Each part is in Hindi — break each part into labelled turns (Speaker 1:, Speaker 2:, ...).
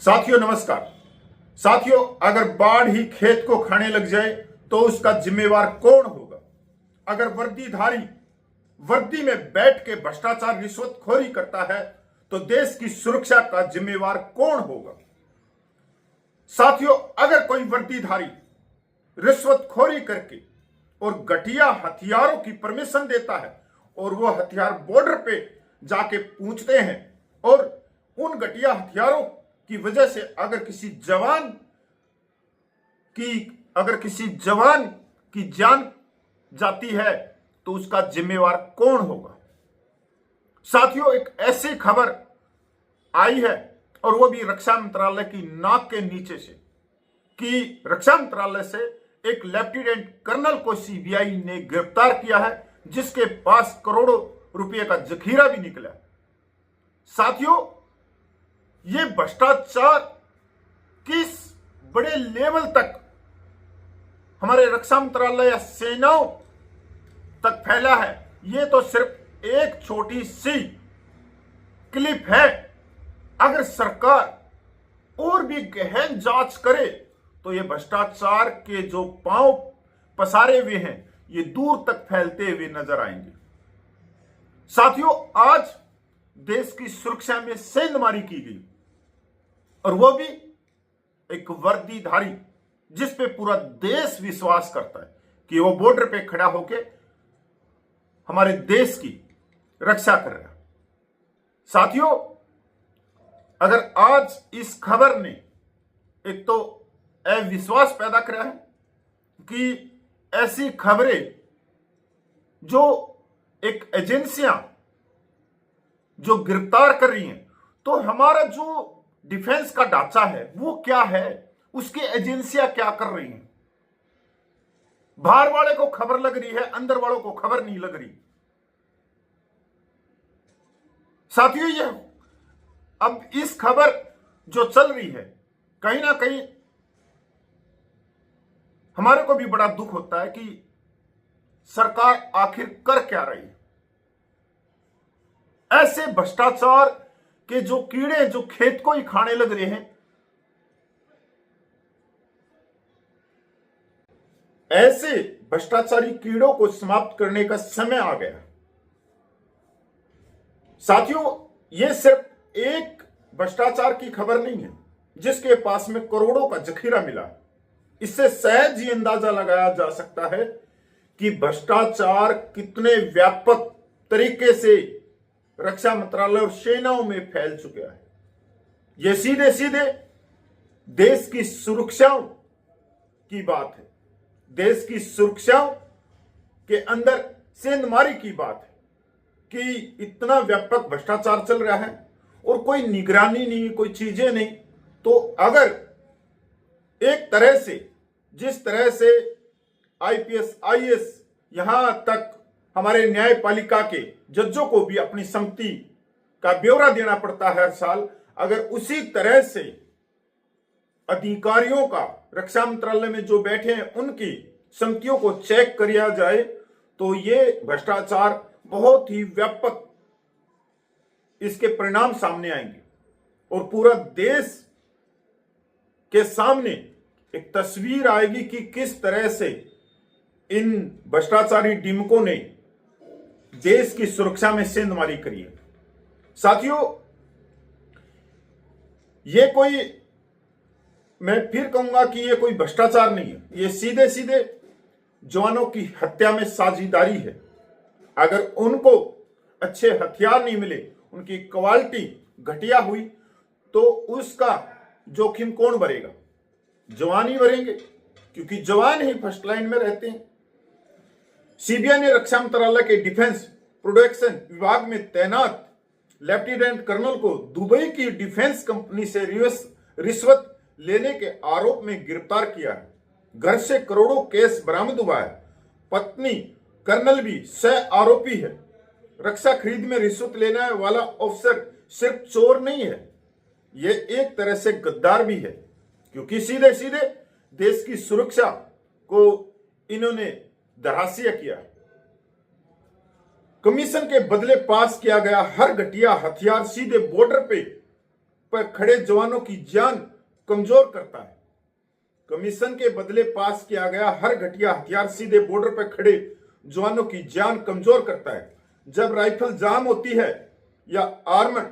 Speaker 1: साथियों नमस्कार। साथियों, अगर बाढ़ ही खेत को खाने लग जाए तो उसका जिम्मेवार कौन होगा? अगर वर्दीधारी वर्दी में बैठ के भ्रष्टाचार रिश्वतखोरी करता है तो देश की सुरक्षा का जिम्मेवार कौन होगा? साथियों, अगर कोई वर्दीधारी रिश्वतखोरी करके और घटिया हथियारों की परमिशन देता है और वो हथियार बॉर्डर पे जाके पूछते हैं और उन घटिया हथियारों की वजह से अगर किसी जवान की जान जाती है तो उसका जिम्मेवार कौन होगा? साथियों, एक ऐसी खबर आई है और वो भी रक्षा मंत्रालय की नाक के नीचे से कि रक्षा मंत्रालय से एक लेफ्टिनेंट कर्नल को सीबीआई ने गिरफ्तार किया है, जिसके पास करोड़ों रुपए का जखीरा भी निकला। साथियों, ये भ्रष्टाचार किस बड़े लेवल तक हमारे रक्षा मंत्रालय या सेनाओं तक फैला है, ये तो सिर्फ एक छोटी सी क्लिप है। अगर सरकार और भी गहन जांच करे तो ये भ्रष्टाचार के जो पांव पसारे हुए हैं ये दूर तक फैलते हुए नजर आएंगे। साथियों, आज देश की सुरक्षा में सेंधमारी की गई और वो भी एक वर्दीधारी जिस पे पूरा देश विश्वास करता है कि वो बॉर्डर पे खड़ा होके हमारे देश की रक्षा कर रहा है। साथियों, अगर आज इस खबर ने एक तो अविश्वास पैदा करा है कि ऐसी खबरें जो एक एजेंसियां जो गिरफ्तार कर रही हैं, तो हमारा जो डिफेंस का ढांचा है वो क्या है, उसकी एजेंसियां क्या कर रही हैं? बाहर वाले को खबर लग रही है, अंदर वालों को खबर नहीं लग रही। साथियों, ये अब इस खबर जो चल रही है कहीं ना कहीं हमारे को भी बड़ा दुख होता है कि सरकार आखिर कर क्या रही है। ऐसे भ्रष्टाचार के जो कीड़े जो खेत को ही खाने लग रहे हैं, ऐसे भ्रष्टाचारी कीड़ों को समाप्त करने का समय आ गया। साथियों, यह सिर्फ एक भ्रष्टाचार की खबर नहीं है जिसके पास में करोड़ों का जखीरा मिला। इससे सहज ही अंदाजा लगाया जा सकता है कि भ्रष्टाचार कितने व्यापक तरीके से रक्षा मंत्रालय और सेनाओं में फैल चुका है। यह सीधे सीधे देश की सुरक्षाओं की बात है, देश की सुरक्षाओं के अंदर सेंधमारी की बात है कि इतना व्यापक भ्रष्टाचार चल रहा है और कोई निगरानी नहीं, कोई चीजें नहीं। तो अगर एक तरह से जिस तरह से आईपीएस आईएएस यहां तक हमारे न्यायपालिका के जजों को भी अपनी संपत्ति का ब्यौरा देना पड़ता है हर साल, अगर उसी तरह से अधिकारियों का रक्षा मंत्रालय में जो बैठे हैं उनकी संपत्तियों को चेक किया जाए तो ये भ्रष्टाचार बहुत ही व्यापक इसके परिणाम सामने आएंगे और पूरा देश के सामने एक तस्वीर आएगी कि किस तरह से इन भ्रष्टाचारी डिमकों ने देश की सुरक्षा में सेंधमारी करी है। साथियों, ये कोई, मैं फिर कहूंगा कि ये कोई भ्रष्टाचार नहीं है, ये सीधे सीधे जवानों की हत्या में साझेदारी है। अगर उनको अच्छे हथियार नहीं मिले, उनकी क्वालिटी घटिया हुई, तो उसका जोखिम कौन भरेगा? जवान ही भरेंगे, क्योंकि जवान ही फर्स्ट लाइन में रहते हैं। सीबीआई ने रक्षा मंत्रालय के डिफेंस प्रोडक्शन विभाग में तैनात लेफ्टिनेंट कर्नल को दुबई की डिफेंस कंपनी से रिश्वत लेने के आरोप में गिरफ्तार किया है। घर से करोड़ों केस बरामद हुआ है। पत्नी कर्नल भी सह आरोपी है। रक्षा खरीद में रिश्वत लेने वाला अफसर सिर्फ चोर नहीं है, यह एक तरह से गद्दार भी है, क्योंकि सीधे सीधे देश की सुरक्षा को इन्होंने धराशायी किया। कमीशन के बदले पास किया गया हर घटिया हथियार सीधे बॉर्डर पे पर खड़े जवानों की जान कमजोर करता है। कमीशन के बदले पास किया गया हर घटिया हथियार सीधे बॉर्डर पर खड़े जवानों की जान कमजोर करता है। जब राइफल जाम होती है या आर्मर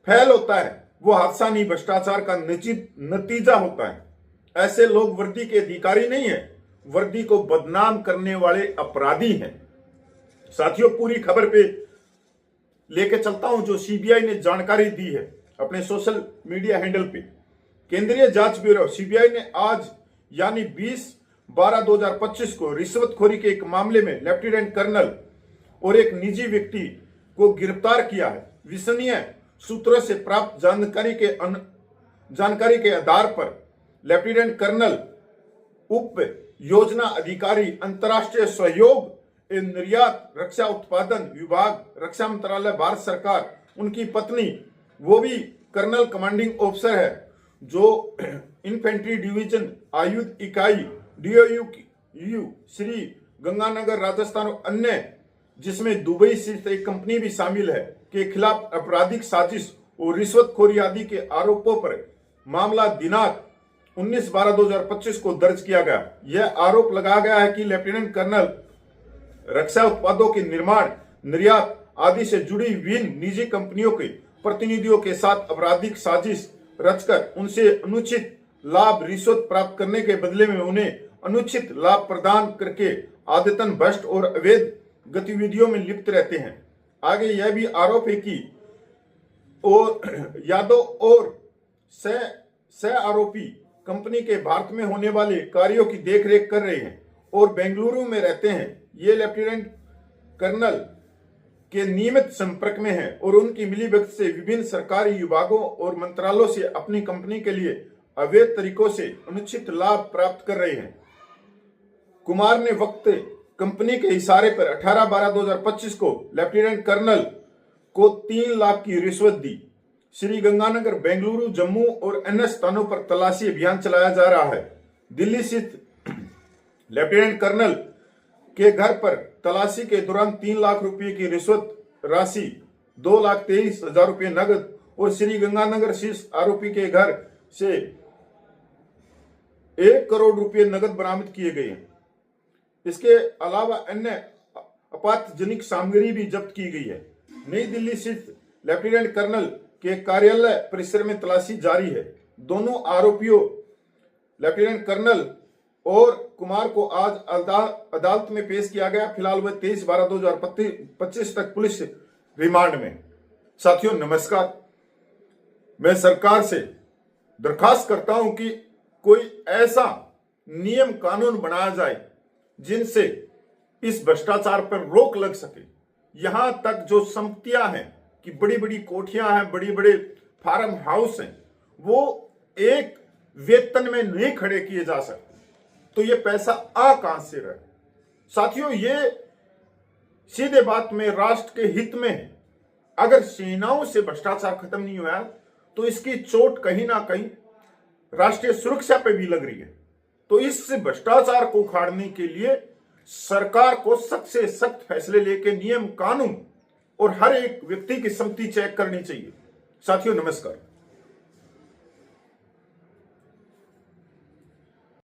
Speaker 1: फेल होता है, वो हादसा नहीं, भ्रष्टाचार का नतीजा होता है। ऐसे लोग वर्दी के अधिकारी नहीं है, वर्दी को बदनाम करने वाले अपराधी हैं। साथियों, पूरी खबर पे लेके चलता हूं जो सीबीआई ने जानकारी दी है अपने सोशल मीडिया हैंडल पे। केंद्रीय जांच ब्यूरो सीबीआई ने आज यानी 20/12/2025 को रिश्वतखोरी के एक मामले में लेफ्टिनेंट कर्नल और एक निजी व्यक्ति को गिरफ्तार किया है। विश्वसनीय सूत्रों से प्राप्त जानकारी के आधार पर लेफ्टिनेंट कर्नल उप योजना अधिकारी अंतर्राष्ट्रीय सहयोग एवं निर्यात रक्षा उत्पादन विभाग, रक्षा मंत्रालय, भारत सरकार, उनकी पत्नी, वो भी कर्नल कमांडिंग ऑफिसर है जो इन्फेंट्री डिवीजन आयुध इकाई DOU श्री गंगानगर राजस्थान और अन्य जिसमें दुबई स्थित एक कंपनी भी शामिल है के खिलाफ आपराधिक साजिश और रिश्वतखोरी आदि के आरोपों पर मामला दिनांक 19/12/2025 को दर्ज किया गया। यह आरोप लगाया गया है कि लेफ्टिनेंट कर्नल रक्षा उत्पादों के निर्माण, निर्यात आदि से जुड़ी विभिन्न निजी कंपनियों के प्रतिनिधियों के साथ आपराधिक साजिश रचकर उनसे अनुचित लाभ रिश्वत प्राप्त करने के बदले में उन्हें अनुचित लाभ प्रदान करके आदतन भ्रष्ट और अवैध गतिविधियों में लिप्त रहते हैं। आगे यह भी आरोप है कि यादव और सह आरोपी कंपनी के भारत में होने वाले कार्यों की देखरेख कर रहे हैं और बेंगलुरु में रहते हैं। ये लेफ्टिनेंट कर्नल के नियमित संपर्क में हैं और उनकी मिलीभगत से विभिन्न सरकारी विभागों और मंत्रालयों से अपनी कंपनी के लिए अवैध तरीकों से अनुचित लाभ प्राप्त कर रहे हैं। कुमार ने वक्त कंपनी के इशारे पर 18/12/2025 को लेफ्टिनेंट कर्नल को 3 लाख की रिश्वत दी। श्री गंगानगर, बेंगलुरु, जम्मू और अन्य स्थानों पर तलाशी अभियान चलाया जा रहा है। दिल्ली स्थित लेफ्टिनेंट कर्नल के घर पर तलाशी के दौरान 3 लाख रुपए की रिश्वत राशि, 2,23,000 रुपये नगद और श्री गंगानगर शीर्ष आरोपी के घर से 1 करोड़ रुपए नगद बरामद किए गए हैं। इसके अलावा अन्य आपातजनिक सामग्री भी जब्त की गई है। नई दिल्ली स्थित लेफ्टिनेंट कर्नल के कार्यालय परिसर में तलाशी जारी है। दोनों आरोपियों लेफ्टिनेंट कर्नल और कुमार को आज अदालत में पेश किया गया। फिलहाल वह 23/12/2025 तक पुलिस रिमांड में। साथियों नमस्कार, मैं सरकार से दरखास्त करता हूं कि कोई ऐसा नियम कानून बनाया जाए जिनसे इस भ्रष्टाचार पर रोक लग सके। यहां तक जो संपत्तियां हैं कि बड़ी बड़ी कोठियां हैं, बड़ी बड़े फार्म हाउस हैं, वो एक वेतन में नहीं खड़े किए जा सकते। तो ये पैसा कहां से रहे? साथियों, ये सीधे बात में राष्ट्र के हित में है। अगर सेनाओं से भ्रष्टाचार खत्म नहीं हुआ तो इसकी चोट कहीं ना कहीं राष्ट्रीय सुरक्षा पे भी लग रही है। तो इस भ्रष्टाचार को उखाड़ने के लिए सरकार को सख्त से सख्त फैसले लेके नियम कानून और हर एक व्यक्ति की संपत्ति चेक करनी चाहिए। साथियों नमस्कार।